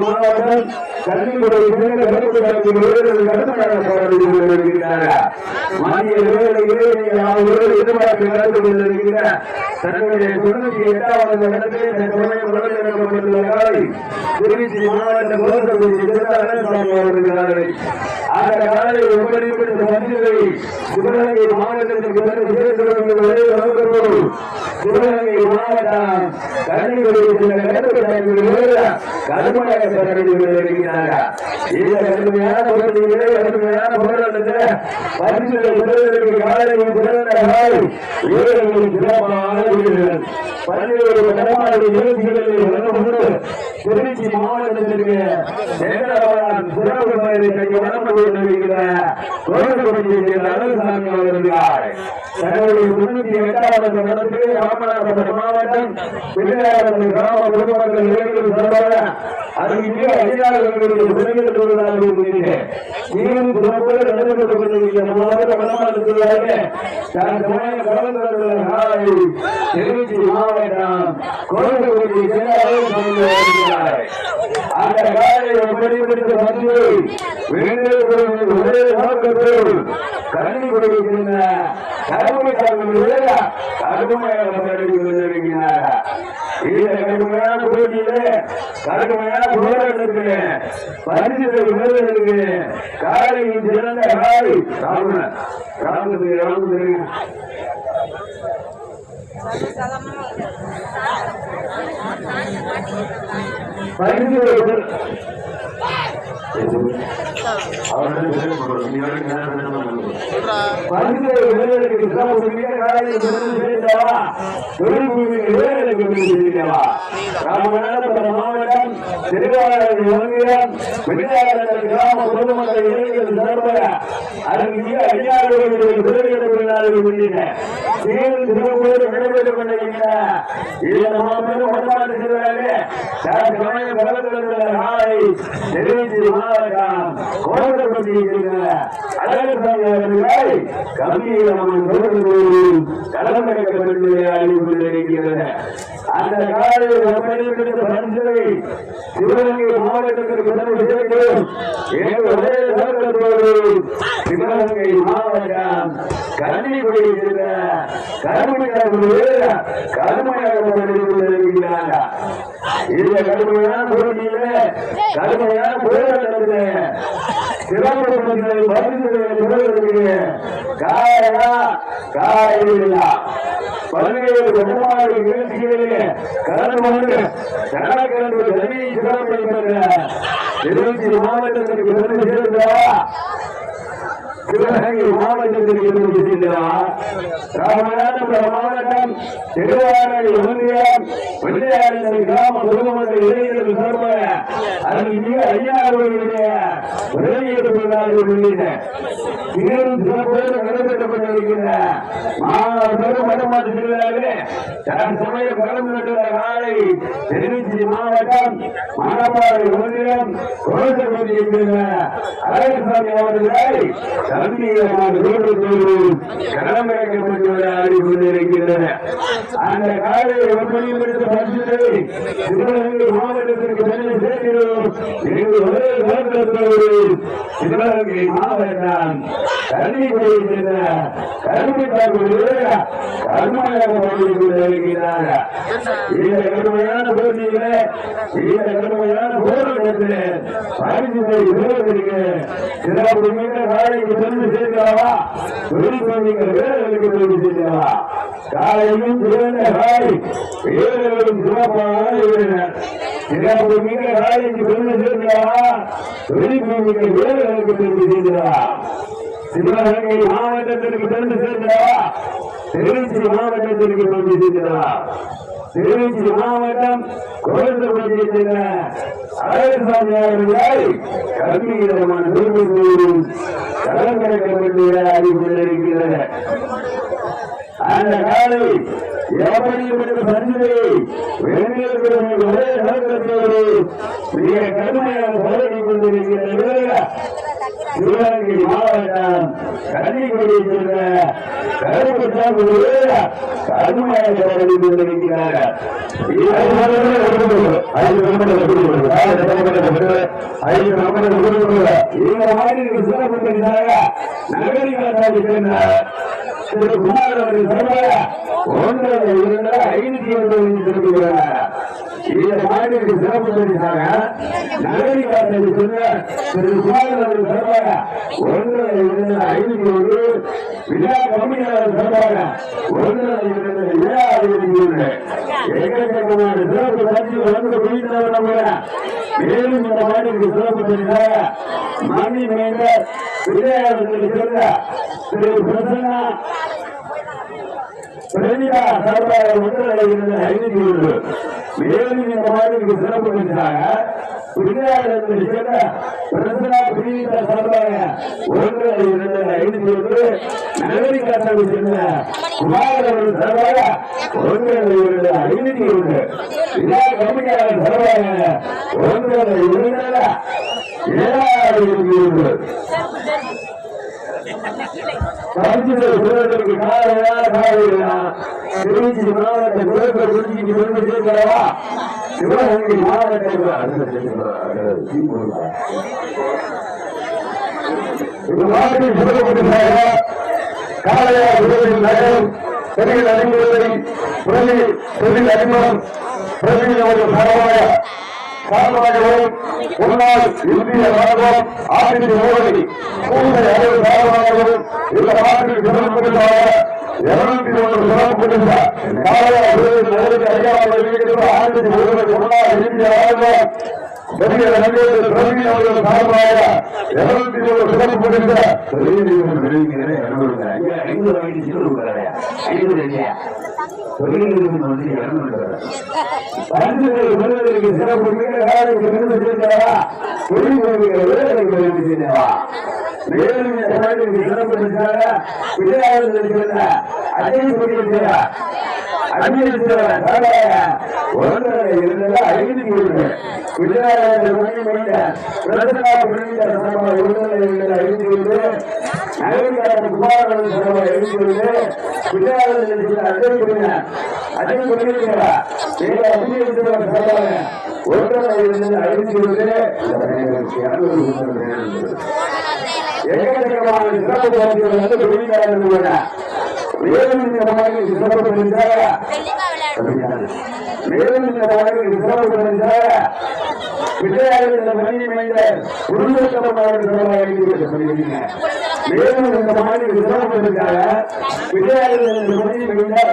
மாவட்டம் கல்வித்துறை எதிர்பார்ப்பு நடந்து கொண்டிருக்கிற தன்னுடைய 98வது இடத்திலே திருச்சி மாவட்ட அவர்கள் அந்த காலை ஒப்படைக்கப்பட்ட மந்திரிகளை சிவகங்கை மாவட்டத்திற்கு சிவகங்கை மாவட்டம் கல்வித்துறை கடுமையாக கடுமையான போராட்டத்தில் பரிசுகளை பெறுவதற்கு காலையில் பல்வேறு கடமான நிகழ்ச்சிகளில் திருச்சி மாவட்டத்திற்கு சிறப்பு வழங்கப்பட்டு கொண்டிருக்கிற அழகுசாமி அவர்கள் தன்னுடைய 98வது நடத்திலே ராமநாதபுரம் மாவட்டம் பிள்ளையார் கிராம பொதுமக்கள் இளைஞர்கள் சார்பாக அருகிலே அதிகாரிகளுடைய உதவிகள் நடைபெற்றுக் கொண்டிருக்கிற திருச்சி மாவட்டம் கோவில்பட்டி அந்த காலையை படிப்பிடித்து வந்து ஒரே நோக்கத்தோடு கல்வி கொடுக்கின்ற கடுமையாக கடுமையான போட்டியிலே கடுமையான போராட்டத்திலே பரிசுகளை பெறுவதற்கு காலையில் சிறந்த காலை ராமநாதபுரம் மாவட்டம் திருவாரூர் ஒன்றியம் கிராம பொதுமக்கள் இளைஞர்கள் சார்பாக அருகிய அதிகாரிகளுடைய உதவிகள் நடைபெற்றுக் கொண்டிருக்கிற திருச்சி மாவட்டம் கோவில்பட்டி அழகசாமி அவர்களை கலந்துரைக்கப்பட்டிருக்கிறது. அந்த காலையில் பரிசுகளை சிவகங்கை மாவட்டத்திற்கு சிவகங்கை மாவட்டம் கல்விக்குடி கடுமையாக கொண்டிருக்கிறார்கள். இந்த கடுமையான போட்டியிலே கடுமையான போராட்டத்திலே சிறப்பு பரிசுகளை காலையில்லா பல்வேறு விதமான நிகழ்ச்சிகளிலே கலந்து கொண்டு திருச்சி மாவட்டத்திற்கு சிவகங்கை மாவட்டத்திற்கு ராமநாதபுரம் மாவட்டம் திருவாரூர் ஒன்றியம் பிள்ளையார் கிராம பொதுமக்கள் இளைஞர்கள் சார்பாக அருகிய ஐயாவுடைய நடைபெற்றப்பட்டிருக்கிற மாபெரும் மடமாட்டு திருவிழாவிலே சமயம் கலந்து கொண்டுள்ள காலை திருச்சி மாவட்டம் மணப்பாறை ஒன்றியம் கோவில்பட்டி அழகசாமி அவர்களை களமிறக்கப்பட்டுள்ளார். அந்த காலையை ஒப்படைப்படுத்த பரிசுகளை சிவகங்கை மாவட்டத்திற்கு சேர்க்கிறோம். சிவகங்கை மாவட்டம் கல்விக்குடியை சேர்ந்த கல்வி கடுமையாக கொண்டிருக்கிறார்கள். இந்த கடுமையான போட்டியிலே இந்த கடுமையான போராட்டத்திலே பரிசுகளை பெறுவதற்கு சிறப்பு மிக்க காலைக்கு சென்று சேர்க்கிறவா தொழிற்சங்கங்கள் வேலைகளுக்கு சென்று சேர்க்கிறவா காலையும் சிறந்த காலை வீரர்களும் சிறப்பாக இருந்தனர். சிறப்பு மிக்க காலைக்கு சென்று சேர்க்கிறவா தொழிற்சங்கங்கள் வேலைகளுக்கு சென்று சேர்க்கிறவா சிவகங்கை மாவட்டத்திற்கு சென்று சேர்க்கிறவா திருச்சி மாவட்டத்திற்கு சென்று சேர்க்கிறவா திருச்சி மாவட்டம் கோவில்பட்டியை சேர்ந்த அழகசாமி அவர்களை கல்வியிடமான கலங்கரைக்கப்பட்டு அறிவித்திருக்கிறது. அந்த காலை எப்படிப்பட்ட பரிசுகளை ஒரே நோக்கத்தோடு மிக கடுமையாக போராடி கொண்டிருக்கிறது சிவகங்கை மாவட்டம் கன்னிக்குடியை சேர்ந்த கருப்பசாமி கடுமையாக போராடி கொண்டிருக்கிறார்கள். இந்த மாதிரி சிறப்பு பரிசாக நகரிகாசாமி சேர்ந்த திரு குமார் அவர்கள் சார்பாக 550 செலுத்துகிறார். இந்த மாநிலத்திற்கு சிறப்பு பரிசாக நகரிகாசாமி சேர்ந்த திரு குமார் அவர்கள் சார்பாக 500 விழா கமிட்டியாளர் சார்பாக 1 எக்கச்சக்கமான சிறப்பு பரிசு வழங்க முடிந்தவர். மேலும் இந்த மாநிலத்திற்கு சிறப்பு பரிசாக மாநில மேயர் விஜயாளர்களுக்கு சேர்ந்த திரு பிரசன்னா பிரமிதா சார்பாக 500. மேலும் இந்த மாநிலத்திற்கு சிறப்பு பரிசாக விஜயாளர்களுக்கு சேர்ந்த பிரசன்னா பிரமிதா சார்பாக 500. நகரிகாசாமி சேர்ந்த குமார் அவர்கள் சார்பாக 500. விழா கமிட்டியாளர் சார்பாக 7,000. திருச்சி மாவட்ட சிவகங்கை மாவட்ட காளையார் நகரம் தொழில் அறிமுறை தொழில் அறிமுகம் சார்பாகவும் முன்னாள் இந்திய ராணுவம் ஆட்சி மோதலை கூடுதல் அளவு சார்பாகவும் இந்த நாட்டில் சிறப்புக்காக 201 சிறப்பு கொடுத்தார். காளையார் நகருக்கு அதிகாரம் ஆட்சி மோதலை முன்னாள் இந்திய ராணுவம் பெரிய நகரில் பிரவீன் அவர்கள் சார்பாக 201 சிறப்பு கொடுத்தார். சிறப்பு மேலும் சிறப்பு மேலும் இந்த மாநில சிறப்பு விஜயாளர்கள் மணி மைந்தர் மேலும் இந்த மாநில சிறப்புக்காக விஜயாளர்கள் மணி மைந்தர்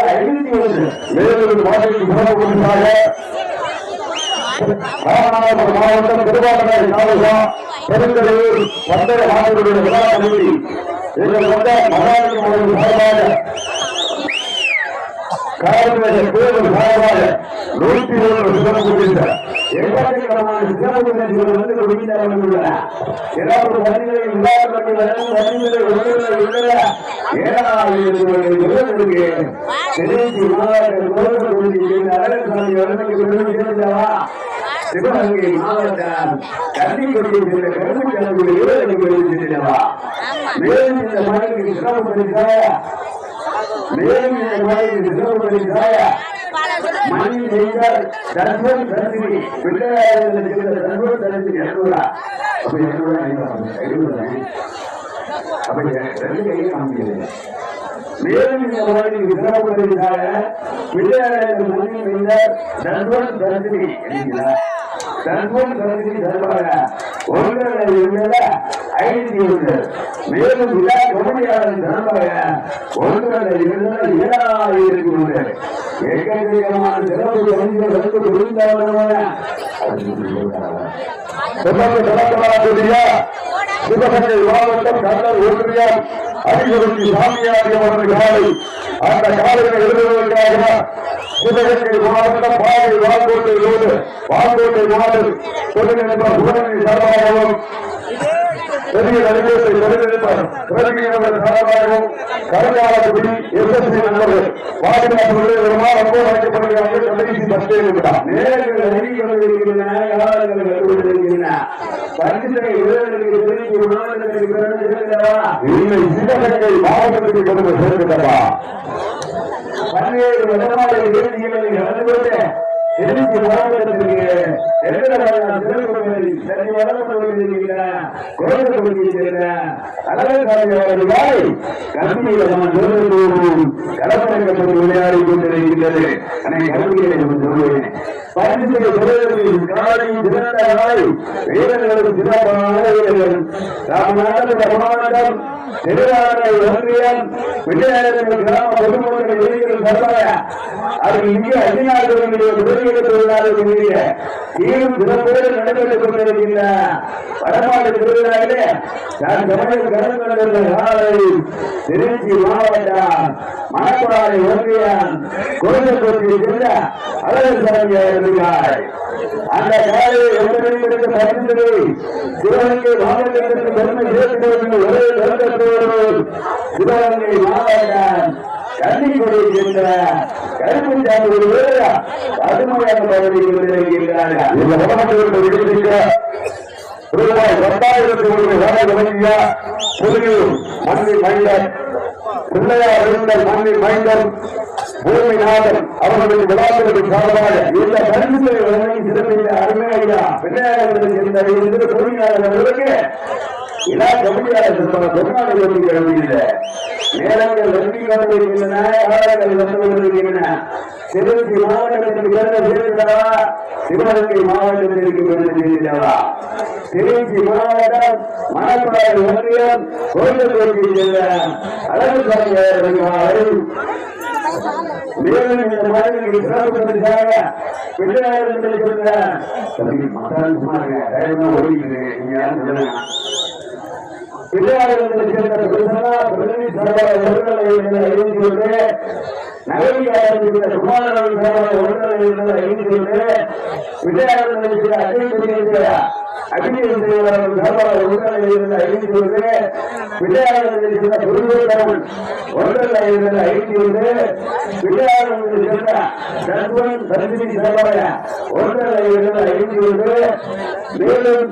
501. மேலும் மாநில சிறப்புக்காக ராமநாதபுரம் மாவட்டம் திருவாரூர் தாலுகா பெருங்கலூர் வந்தர மாணவர்களுடைய விழா கமிட்டி இதில் வந்த மகாலிங்கம் சார்பாக காவல்துறை கோவில் சார்பாக 101 சிறப்பு கொடுத்தார். எக்கச்சக்கமான சிறப்பு நிகழ்ச்சிகள் வந்து முடிந்தவர்கள் ஏதாவது பணிகளை விழாக்கள் திருச்சி மாவட்டம் சிவகங்கை மாவட்டம் கன்னிக்குடியை மேலும் இந்த மாநிலத்திற்கு சிறப்பு பரிசாக மணி செய்தார் தர்மம் தரிசி தர்மம் தரிசி மேலும் இந்த மாநிலத்திற்கு சிறப்பு பரிசாக விஜயாலயத்தில் மணி செய்தார் தர்மம் தரிசி தர்மம் தரிசி தர்மாக 501. மேலும் விழா கமிட்டியாளர் சார்பாக 7,000. எக்கச்சக்கமான சிறப்பு பரிசுகள் சிவகங்கை மாவட்டம் கண்ணர் ஒன்றியம் அடிகுறிச்சி சாமியார் அவர்கள் காலை அந்த காலையை எழுதுவதற்காக சிவகங்கை மாவட்டம் பாதை வாங்கோட்டை ரோடு வாங்கோட்டை மாவட்டம் தொழில்நுட்ப சிவகங்கை சார்பாகவும் பெரிய நடிகத்தை பெருந்தெடுப்பார் சிவகங்கையினர் சார்பாகவும் கருணாநிதி எஸ்எஸ்சி நண்பர்கள் பாதுகாப்பு வருமாறு அனுபவம் அளிக்கப்படுகிறார்கள். கடைசி பஸ்டே இருக்கிறார் இல்லை சிவகங்கை மாவட்டத்துக்கு கொண்டு சேர்க்கிறதா பல்வேறு விதமான வேதிகளை நடந்து கொண்டு திருச்சி மாவட்டத்திற்கு கடற்படைக்கப்பட்டு விளையாடி கொண்டிருக்கின்றது. வீரர்களுக்கு சிறப்பான வீரர்கள் ராமநாதபுரம் மாவட்டம் திருவாரூரை ஒன்றியம் விஜயநகரம் கிராம பொதுமக்கள் வீரர்கள் சர்வாய அது இங்கே அதிகாரிகளுடைய உதவிகளை தொழிலாளர்களுடைய தீரும் சிறப்போடு நடைபெற்றுக் கொண்டிருக்கின்ற வடமாடு திருவிழாவிலே நான் தமிழக கடற்கரை காலை திருச்சி மாவட்டம் மணப்பாறை ஒன்றியம் கோயில்பட்டியை சேர்ந்த அழகசாமி இருக்கிறார். அந்த காலை எவ்வளவு பரிந்துரை சிவகங்கை மாவட்டத்திற்கு பெருமை சேர்த்து ஒரே தரத்தோடு சிவகங்கை மாவட்டம் கன்னிக்குடி என்ற கருப்புச்சாமி ஒரு அருமையான பகுதியில் இருக்கின்றார்கள். இந்த மாவட்டத்தில் ரூபாய் 10,000 வேலை வழங்கிய புதுவில் மண்ணில் மைந்தன் பிள்ளையார் இருந்தல் மண்ணில் மைந்தன் பூமிநாதன் அவர்களுடைய விழாக்களுக்கு சார்பாக இந்த பரிசுகளை வழங்கி சிறப்பித்த அருமையா பிள்ளையார் பூமிநாதன் அவர்களுக்கு இலா கமிட்டியாளர் பொன்னாடு கிளம்பியிருந்த நேரங்கள் வெற்றி கொண்டிருக்கின்றன. காலங்கள் வந்து கொண்டிருக்கின்றன. திருச்சி மாவட்டத்திற்கு சேர்ந்தவா சிவகங்கை மாவட்டத்திற்கு சேர்ந்தவா திருச்சி மாவட்டம் மணப்பாறை ஒன்றியம் கோயில்பட்டியை சேர்ந்த அழகுசாமி அவர்கள் மேலும் இந்த மாநிலங்களுக்கு சிறப்பு பரிசாக பிள்ளையாளர்கள் சேர்ந்த பிள்ளையாளர்கள் சேர்ந்த பிரதிநிதி நகரில் குமாரன் அபிநயம் செய்வர்கள் சார்பாக உடலில் இருந்த 5 பிள்ளையாளர்கள் சேர்ந்த குருவேந்தன் ஒன்றரை இருந்த 5 பிள்ளையாளர்கள் சேர்ந்த தத்துவன் பிரதிநிதி சார்பாக ஒன்றரை இருந்த 5 மேலும்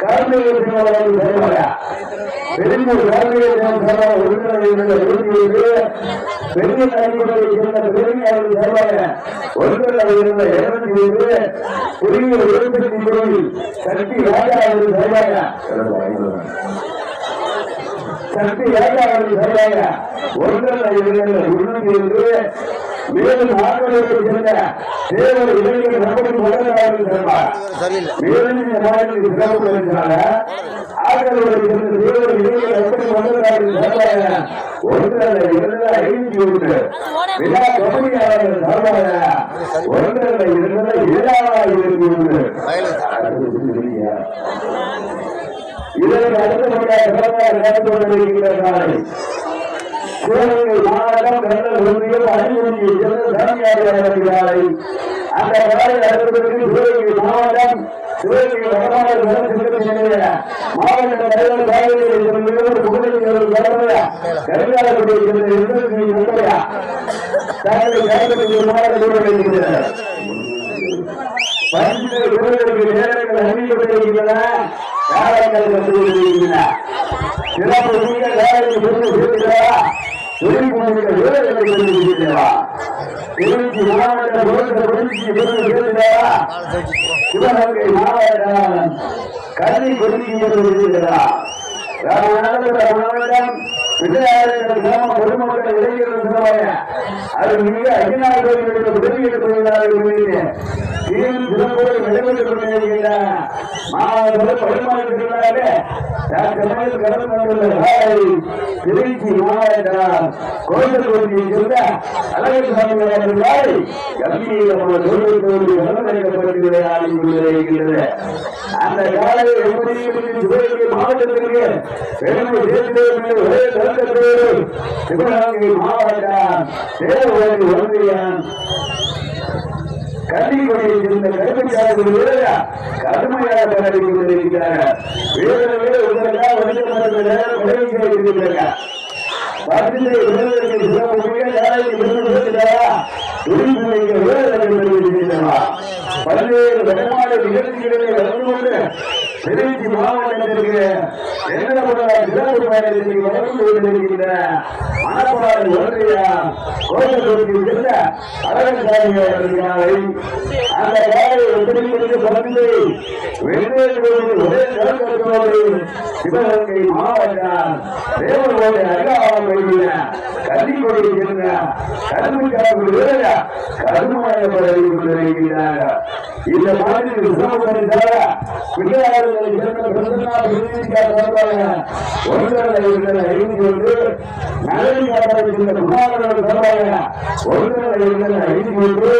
கார்மிகர் சார்பாக பெரும்பூர் கார்மிகர் சார்பாக ஒன்றரை இருந்த 20 பெரிய தலைமுறை சேர்ந்த பெருமையாளர்கள் சார்பாக ஒன்றரை இருந்த 207 குடிநீர் 23 சக்தி ராஜா அவர்கள் சார்பாக ஒன்றரை இருந்த 207 மேலும் ஆட்களுக்கு சேர்ந்த தேவர் இளைஞர் நம்பர் முதலாளர்கள் சார்பாக மேலும் இந்த மாநிலத்தில் சிறப்பு வருகிறாங்க. ஆட்களுடைய சேர்ந்த தேவர் இளைஞர் நம்பர் முதலாளர்கள் சார்பாக ஒன்றரை இருந்த 501 விழா கமிட்டியாளர்கள் சார்பாக ஒன்றரை இருந்த 7,021 இதற்கு அடுத்தபடியாக நடந்து கொண்டிருக்கிறார்கள். சிவகங்கை மாவட்டம் கண்ணல் ஒன்றியம் அணிமுடியை சேர்ந்த சாமியார் அந்த காலையில் அடுத்தபடி சிவகங்கை மாவட்டம் சிவகங்கை வடமாநில மாவட்ட தலைவர் காலையில் புகழ் கருணாலய நேரங்கள் அறிவிக்கப்பட்டிருக்கின்றன. காலங்கள் வந்து கொண்டிருக்கின்றன. சிறப்பு மிக்க காலையில் சேர்க்கிறா திருச்சி மாவட்டம் சிவகங்கை மாவட்டம் கல்வி கொடுக்கிறார். ராமநாதபுரம் மாவட்டம் விஜயநகரம் கிராம பொதுமக்கள் இளைஞர்கள் சொல்லுவாங்க. அது மிக அதிகாரிகளுக்கு உதவி எடுத்துள்ளார்கள். சிறப்போடு நடைபெற்றுக் கொண்டிருக்கின்ற மாவட்ட பரிமாறிக்கிறார்கள். திருச்சி மாவட்டம் கோயில்பட்டியை சேர்ந்த அழகசாமி அவர்களால் விளையாடி கொண்டிருக்கின்றது. அந்த காலையில் எப்படி சிவகங்கை மாவட்டத்திற்கு பெருமை சேர்ந்து ஒரே தரத்தோடு சிவகங்கை மாவட்டம் தேவகோயில் ஒன்றியம் கல்விக்குடியை சேர்ந்த கருமையாளர்கள் கடுமையாக போராடி கொண்டிருக்கிறார்கள். வீரர்களே உங்களுக்காக வருகிறார்கள். பல்வேறு வடமாநில நிகழ்ச்சிகளை வளர்ந்து கொண்டு திருச்சி மாவட்டத்திற்கு சிறப்பு பயணத்தில் வளர்ந்து கொண்டிருக்கின்ற மணப்பாறை ஒன்றிய கோட்டத்திற்கு சென்ற அழகசாமிகள் வருகிறாரை அந்த காலை ஒன்றிற்கு பறந்து வெள்ளேற்றோடு ஒரே நிலக்கத்தோடு சிவகங்கை மாவட்டம் தேவகோட்டை அருகாமல் வருகிற கல்விக்குடியை சேர்ந்த கருமைக்காரர்கள் கருமையாக பரவி கொண்டிருக்கிறார்கள். இந்த மாதிரி சிறப்பு பிள்ளையாளர்களை சேர்ந்த ஒன்றரை ஐந்து ஒன்று நலன் காப்பதை சேர்ந்த குமாரர்கள் சார்பாக ஒன்றரை ஐந்து ஒன்று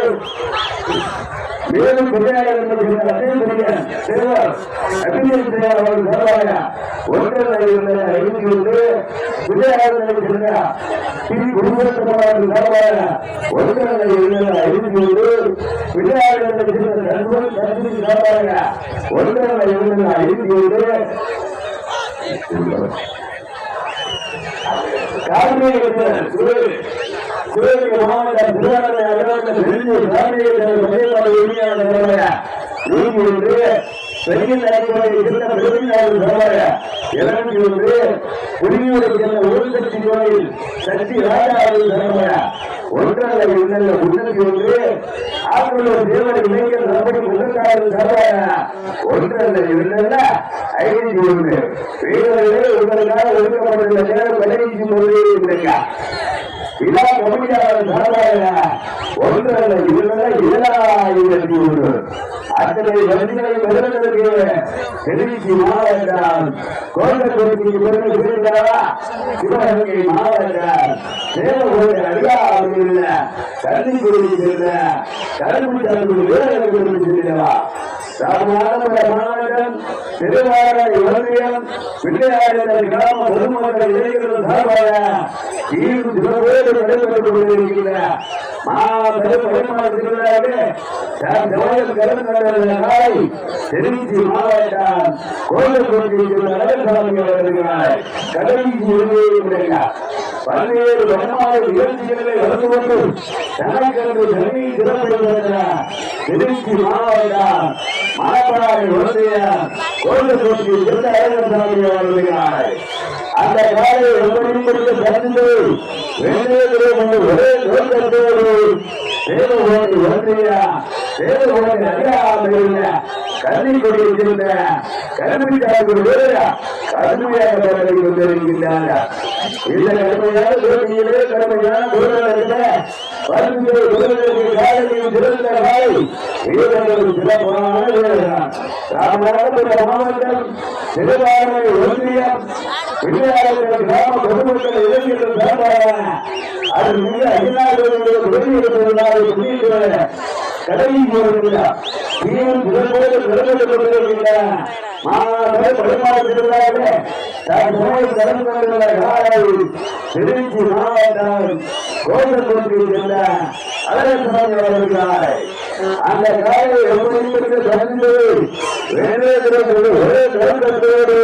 மேலும் பிள்ளையாளர்கள் அவர்கள் சார்பாக ஒன்றரை ஐந்து ஒன்று பிள்ளையாளர்களை சேர்ந்த குடும்பத்தினர்கள் சார்பாக ஒன்றரை ஐந்து ஒன்று பிள்ளையாளர்களை சேர்ந்த சார்பாக ஒன்றரை ஐந்து ஒன்று சிவகங்கை மாவட்டம் உருசக்தி கோயில் சக்தி ராஜா ஒன்றரை ஒன்று ஆற்றலூர் தேவரை இளைஞர் நம்படி முதற்காரர்கள் சர்வாக ஒன்றரை 501 வீரர்களே உங்களுக்காக ஒதுக்கப்பட்டுள்ள நேரம் விளைவிச்சு கொண்டிருக்கிறீங்க. விழா கமிட்டியாளர் சார்பாக ஒன்றரை 7,100 அத்தனை வண்டிகளை பெறுவதற்கு திருச்சி மாவட்டம் கோட்டத்திற்கு பெருமை சேர்ந்தாரா சிவகங்கை மாவட்டம் தேவகோட்டை அருகாமையில் உள்ள கல்விக்குடியை சேர்ந்த கரும்பு வீரர்கள் சென்றவா ராமநாதபுரம் மாவட்டம் திருவாரூர் ஒன்றியம் பிள்ளையாளர் கிராம பொதுமக்கள் இளைஞர்கள் சார்பாக சிறப்போடு நடைபெற்றுக் கொண்டிருக்கின்ற திருச்சி மாவட்டம் பல்வேறு வடமாநில நிகழ்ச்சிகளை வளர்ந்து கொண்டு தனக்கென்று தனி சிறப்பிடுகின்ற திருச்சி மாவட்டம் மணப்பாறை ஒன்றிய கோட்டத்திற்கு சென்ற அழகசாமி வருகிறார். அந்த காலை எப்படி பறந்து ஒரே நோக்கத்தோடு தேவகோட்டை ஒன்றிய தேவகோட்டை அருகாமையில் கல்விக்குடியை சேர்ந்த கருமைக்காரர்கள் கடுமையாக போராடி கொண்டிருக்கின்றார்கள். இந்த கடுமையான போட்டியிலே கடுமையான போராட்டத்தில் சிறந்த காலை வீரர்கள் சிறப்பான ராமநாதபுரம் மாவட்டம் திருவாரூர் ஒன்றியம் பிள்ளையாளர்கள் கிராம பொதுமக்கள் இளைஞர்கள் சார்பாக அது மிக கடலில் திருச்சி மாவட்டம் கோட்டத்திற்கு சென்ற அழகசாமி வருகிறார். அந்த காலை எப்படி தந்து ஒரே நோக்கத்தோடு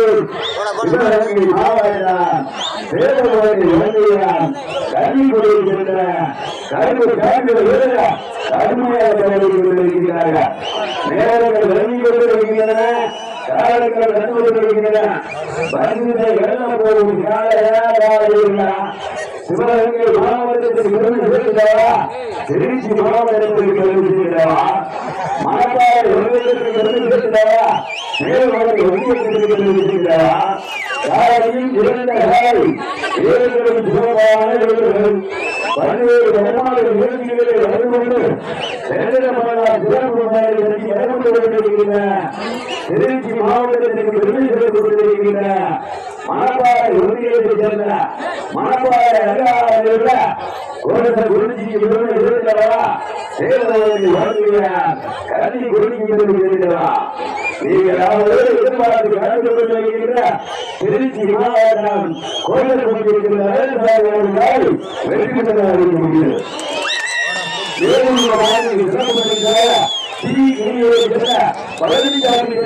சிவகங்கை மாவட்டம் தேவகோட்டை ஒன்றியம் கல்விக்குடியை சென்ற கடுமையாக போராடி கொண்டிருக்கிறார்கள். நேரங்கள் வழங்கி கொண்டிருக்கின்றன, காலங்கள் வந்து கொண்டிருக்கின்றன. பரிசுகளை எழுத போகும் சிவகங்கை மாவட்டத்திற்கு பெருமை சேர்க்கிறவா, திருச்சி மாவட்டத்திற்கு பெருமை சேர்க்கிறவா, மணப்பாறை ஒன்றியத்திற்கு பெருமை சேர்க்கிறவா, மேல்மலை ஒன்றியத்திற்கு பெருமை சேர்க்கிறவா, காலையில் இரண்ட காலை ஏழுகளும் சிறப்பான வீரர்கள் பல்வேறு வடமாநில நிகழ்ச்சிகளை வளர்ந்து கொண்டு திருச்சி மாவட்டத்திற்கு பெருமை சேர்த்துக் கொண்டிருக்கின்ற மணப்பாறை ஒன்றியத்தை சேர்ந்த மணப்பாறை அருகாமையில் உள்ள குறிச்சிக்கு பெருமை சேர்ந்தவா தேவகோட்டை ஒன்றிய கல்விக்குடிக்கு பெருமை சேர்ந்தவா. நீங்கள் எதிர்பார்த்து கலந்து கொண்டிருக்கின்ற திருச்சி மாவட்டம் கோட்டத்திற்கு வெற்றி பெற்றதாக இருக்க முடியும். பதினஞ்சாவது